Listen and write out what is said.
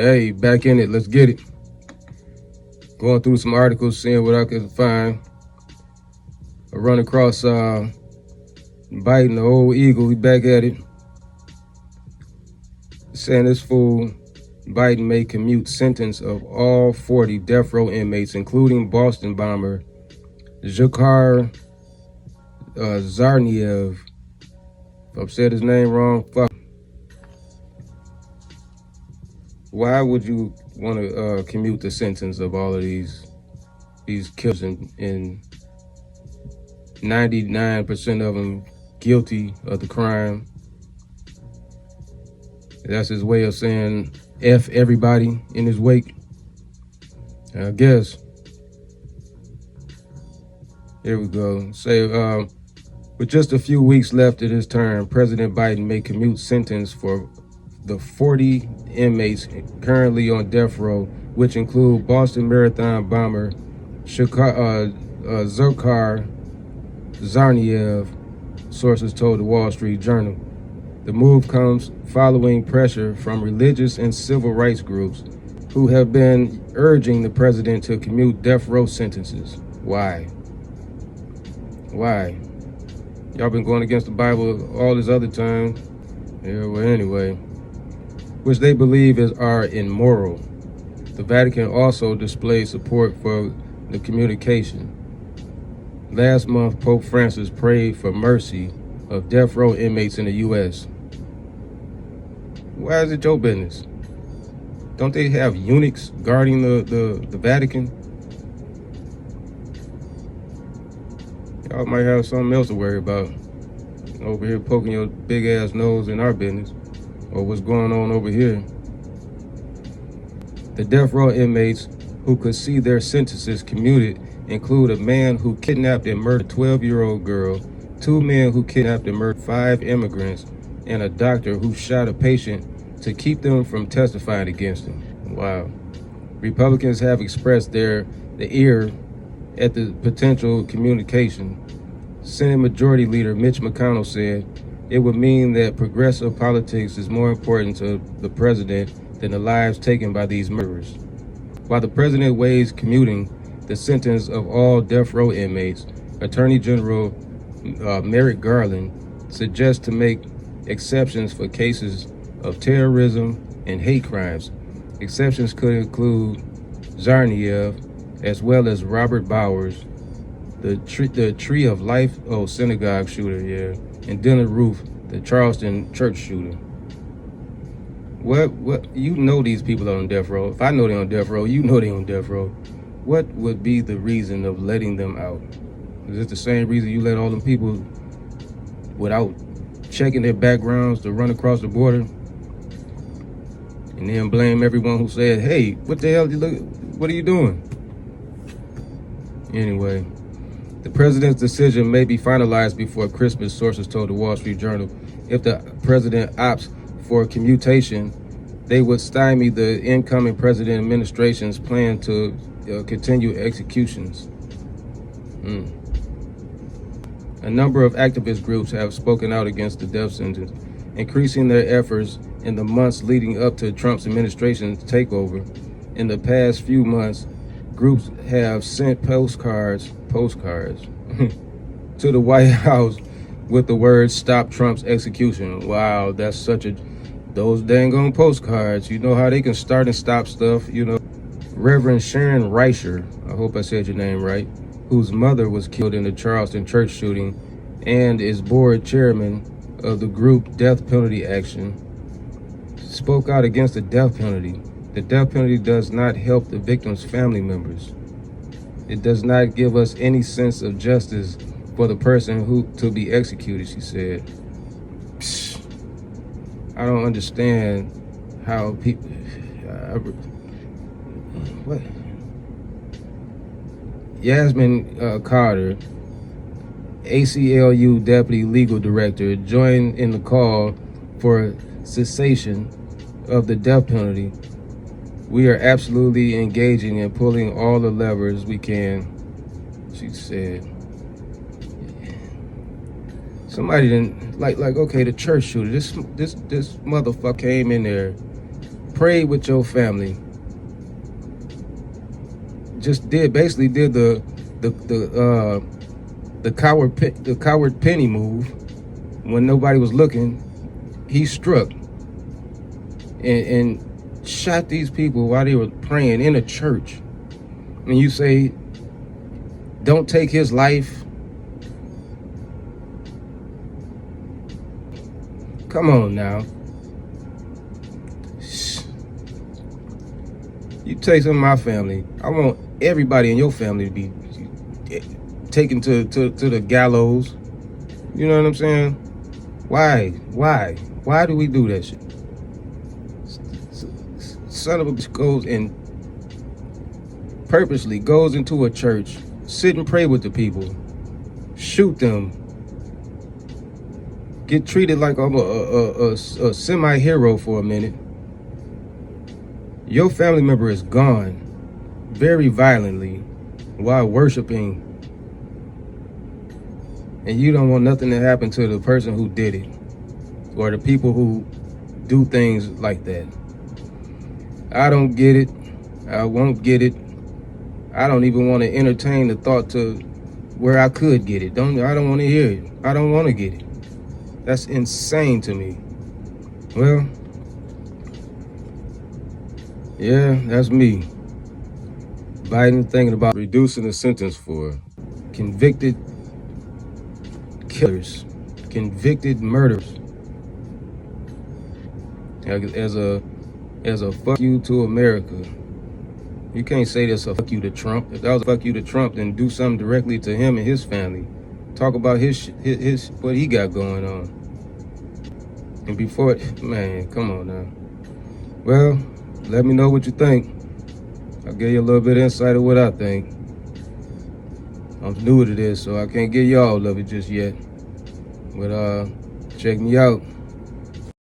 Hey, back in it. Let's get it. Going through some articles, seeing what I could find. I run across Biden, the old eagle. He back at it. Saying this fool, Biden may commute sentence of all 40 death row inmates, including Boston bomber Dzhokhar Tsarnaev. If I've said his name wrong, fuck. Why would you want to commute the sentence of all of these killers and 99% of them guilty of the crime? That's his way of saying F everybody in his wake, I guess. Here we go. Say, with just a few weeks left of his term, President Biden may commute sentence for the 40 inmates currently on death row, which include Boston Marathon bomber Dzhokhar Tsarnaev, sources told the Wall Street Journal. The move comes following pressure from religious and civil rights groups who have been urging the president to commute death row sentences. Why? Why? Y'all been going against the Bible all this other time. Yeah, well, anyway. Which they believe are immoral. The Vatican also displayed support for the communication. Last month, Pope Francis prayed for mercy of death row inmates in the U.S. Why is it your business? Don't they have eunuchs guarding the Vatican? Y'all might have something else to worry about. Over here poking your big ass nose in our business, or what's going on over here. The death row inmates who could see their sentences commuted include a man who kidnapped and murdered a 12-year-old girl, 2 men who kidnapped and murdered 5 immigrants, and a doctor who shot a patient to keep them from testifying against him. Wow. Republicans have expressed the ear at the potential communication. Senate Majority Leader Mitch McConnell said it would mean that progressive politics is more important to the president than the lives taken by these murderers. While the president weighs commuting the sentence of all death row inmates, Attorney General Merrick Garland suggests to make exceptions for cases of terrorism and hate crimes. Exceptions could include Tsarnaev, as well as Robert Bowers, the Tree of Life synagogue shooter, and Dylann Roof, the Charleston church shooter. What you know these people are on death row. If I know they're on death row, you know they're on death row. What would be the reason of letting them out? Is it the same reason you let all them people without checking their backgrounds to run across the border? And then blame everyone who said, hey, what the hell, what are you doing? Anyway, the president's decision may be finalized before Christmas, sources told the Wall Street Journal. If the president opts for commutation, they would stymie the incoming president administration's plan to continue executions. A number of activist groups have spoken out against the death sentence, increasing their efforts in the months leading up to Trump's administration's takeover. In the past few months, groups have sent postcards to the White House with the words "Stop Trump's execution." Wow, that's those dang on postcards. You know how they can start and stop stuff, Reverend Sharon Reicher, I hope I said your name right, whose mother was killed in the Charleston church shooting and is board chairman of the group Death Penalty Action, spoke out against the death penalty. The death penalty does not help the victims' family members. It does not give us any sense of justice for the person to be executed, she said. I don't understand how people... what? Yasmin Carter, ACLU Deputy Legal Director, joined in the call for cessation of the death penalty. We are absolutely engaging and pulling all the levers we can, she said. Somebody didn't, okay, the church shooter, this motherfucker came in there, prayed with your family, basically did the coward penny move when nobody was looking. He struck and shot these people while they were praying in a church. And you say, don't take his life. Come on now. You take some of my family. I want everybody in your family to be taken to the gallows. You know what I'm saying? Why do we do that shit? Son of a bitch goes and purposely goes into a church, sit and pray with the people, shoot them, get treated like I'm a semi-hero for a minute. Your family member is gone very violently while worshiping, and you don't want nothing to happen to the person who did it or the people who do things like that. I don't get it. I won't get it. I don't even want to entertain the thought to where I could get it. I don't want to hear it. I don't want to get it. That's insane to me. Well, yeah, that's me. Biden thinking about reducing the sentence for convicted killers, convicted murderers. As a fuck you to America. You can't say that's a fuck you to Trump. If that was a fuck you to Trump, then do something directly to him and his family. Talk about his what he got going on. And before, man, come on now. Well, let me know what you think. I'll give you a little bit of insight of what I think. I'm new to this, so I can't give y'all of it just yet. But check me out.